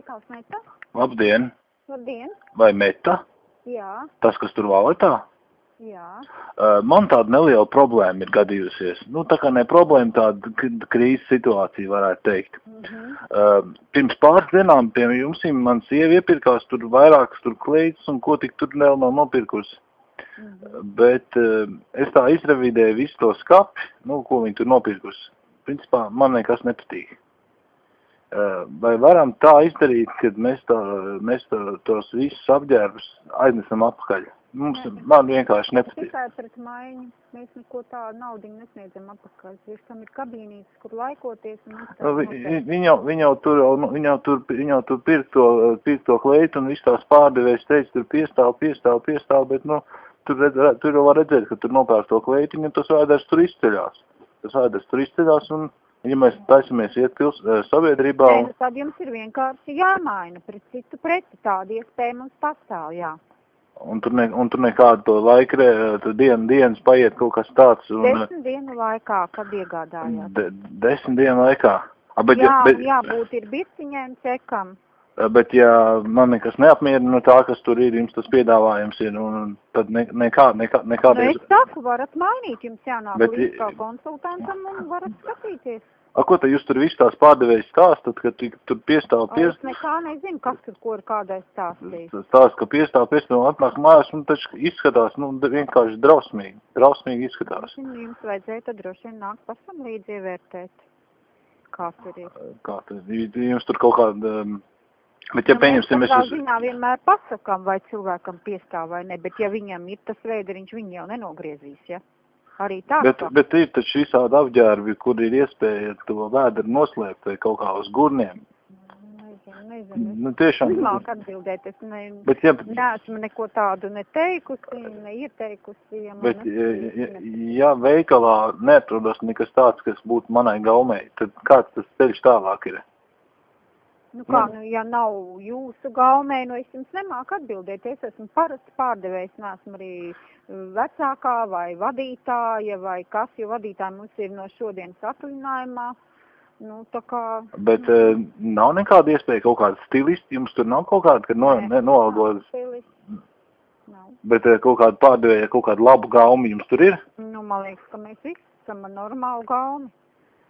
veikals Meta? Labdien! Labdien! Vai Meta? Jā. Tas, kas tur valetā? Jā. Man tāda neliela problēma ir gadījusies. Nu, tā kā ne problēma, tāda krīzes situācija, varētu teikt. Pirms pāris dienām pie jums man sieva iepirkās tur vairākas tur kleitas un ko tik tur vēl nav nopirkusi. Bet es tā izrevidēju visu to skapi, nu, ko viņi tur nopirkusi. Principā man nekas nepatīk. Vai varam tā izdarīt, kad mēs tos visus apģērbus aiznesam atpakaļ? Man vienkārši nepatīk. Tikai pret maiņu. Mēs neko tādu naudiņu nesniedzam atpakaļ. Virs tam ir kabīnītes, kur laikoties. Viņi jau tur pirk to kleitu un visu tās pārdevējs teica, tur piestāv, bet, nu, tur var redzēt, ka tur nopērk to kleitiņu un tas vēders tur izceļās. Un, ja mēs taisamies iet sabiedrībā... Tad jums ir vienkārši jāmaina pret citu preti. Tāda iespēja mums pastāv, jā. Un tur nekādu to laikre, dienas paiet kaut kas tāds. 10 dienu laikā, kad iegādājāt? 10 dienu laikā. Jābūt ir birciņiem cekam. Bet ja man nekas neapmierina no tā, kas tur ir, jums tas piedāvājums ir, un tad nekādā... Nu, es saku, varat mainīt, jums jānāk līdz kā konsultantam un varat skatīties. Ko tad jūs tur visu tās pārdevējas stāstat, ka tur piestāv... Es nekā nezinu, kas tur ko ir kādai stāstījis. Stāst, ka piestāv, atnāk mājās, un taču izskatās, nu, vienkārši drausmīgi. Drausmīgi izskatās. Jums vajadzēja tad droši vien nākt pasam līdz ievērtēt, kā tur ir. Kā tur? Jums tur kaut kāda... Bet, ja pieņemsim, mēs katrā ziņā vienmēr pasakām, vai cilvēkam piestāv vai ne, bet ja viņam ir tas vēderiņš, viņi jau nenogriezīs, ja? Arī tā. Bet ir taču visādi apģērbi, kur ir iespēja to vēderu noslēpt vai kaut kā uz gurniem. Nezinu. Nu, tiešām. Nemāk atbildēt, es neesmu neko tādu neteikusi, neieteikusi. Ja veikalā neatrodas nekas tāds, kas būtu manai gaumei, tad kāds tas ceļš tālāk ir? Nu kā, ja nav jūsu gaumē, es jums nemāku atbildēt. Es esmu parasts pārdevējs, neesmu arī vecākā vai vadītāja vai kas, jo vadītāji mums ir no šodienas atvaļinājumā. Nu, tā kā... Bet nav nekāda iespēja kaut kāda stilisti, jums tur nav kaut kāda, kad noalgotas? Stilisti. Nav. Bet kaut kāda pārdevēja, kaut kāda labu gaumi jums tur ir? Nu, man liekas, ka mēs visi esam ar normālu gaumi.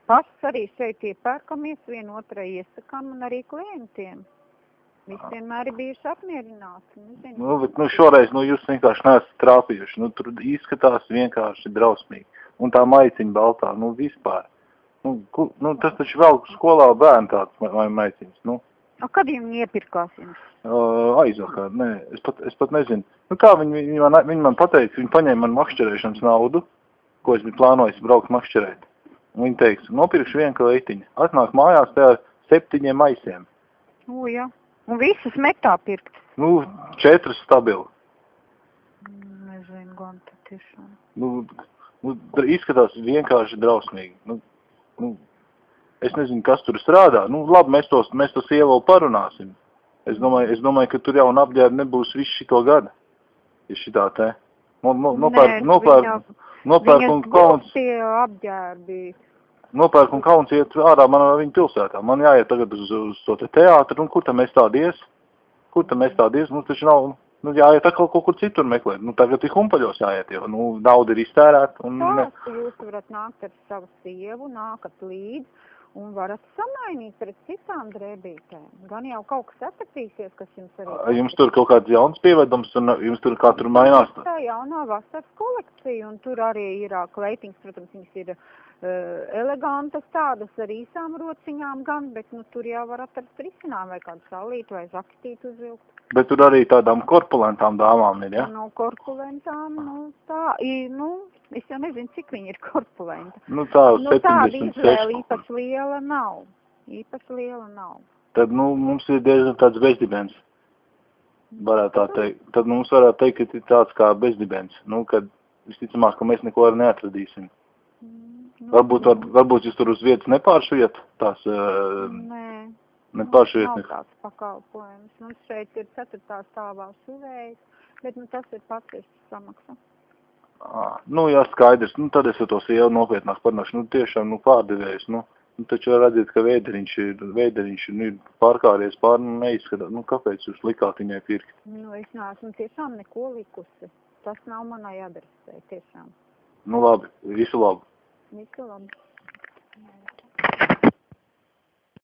Pašas arī šeit iepērkamies, vienotrai iesakām un arī klientiem. Visi vienmēr ir bijuši apmierināti. Bet šoreiz jūs vienkārši neesat trāpījuši. Tur izskatās vienkārši drausmīgi. Un tā maiciņa baltā, vispār. Tas taču vēl skolā bērni tāds vai maiciņas. Kad viņi iepirkās jums? Aizvakar, nē. Es pat nezinu. Kā viņi man pateica, viņi paņēma man makšķerēšanas naudu, ko es biju plānojis braukt makšķerēt. Viņa teiks, nopirkšu vienu kleitiņu. Atnāk mājās te ar 7 maisiem. Jā. Un visas Metā pirkt? 4 stabili. Nezinu, gan tad tiešām. Izskatās vienkārši drausmīgi. Es nezinu, kas tur strādā. Labi, mēs to sievu parunāsim. Es domāju, ka tur jau un apģērbi nebūs visu šito gadu. Ja šitā te. Nopērk un kauns iet ārā man ar viņu pilsētā. Man jāiet tagad uz to teātru, un kur tam mēs tādi ies? Mums taču nav, jāiet atkal kaut kur citur meklēt. Tagad ir humpaļos jāiet, jo, nauda ir iztērēta. Jūs varat nākt ar savu sievu, nākat līdz, un varat samainīt pret citām drēbītēm. Gan jau kaut kas atradīsies, kas jums arī... Jums tur kaut kāds jauns pievedums, un jums tur katru mainās? Tā jaunā vasaras kolekcija, un tur arī ir kleitiņas, protams, viņas ir elegantas tādas ar īsām rociņām gan, bet tur jau var atrast risinājumu vai kādu saulītu vai zakitītu uzvilkt. Bet tur arī tādām korpulentām dāmām ir, ja? Korpulentām, tā, es jau nezinu, cik viņi ir korpulenti. Tā 70, tāda izvēle īpaši liela nav. Tad, mums ir diezgan tāds bezdibens, varētu tā teikt. Tad mums varētu teikt, ka ir tāds kā bezdibens, kad visticamāk, ka mēs neko arī neatradīsim. Varbūt jūs tur uz vietas nepāršujiet tās... Nepāršujiet. Nav tāds pakalpojums. Mums šeit ir 4. stāvā šuvējs, bet tas ir pats samaksa. Jā, skaidrs. Tad es ar to sievu nopietnāk parunāšu. Tiešām, pārdevējs. Nu, taču var redzēt, ka vēderiņš ir pārkāries pār, nu, neizskatās. Nu, kāpēc jūs likāt viņai pirkt? Nu, es neesmu tiešām neko likusi. Tas nav manai adresē, tiešām. Nu, labi, visu labu. Visu labi.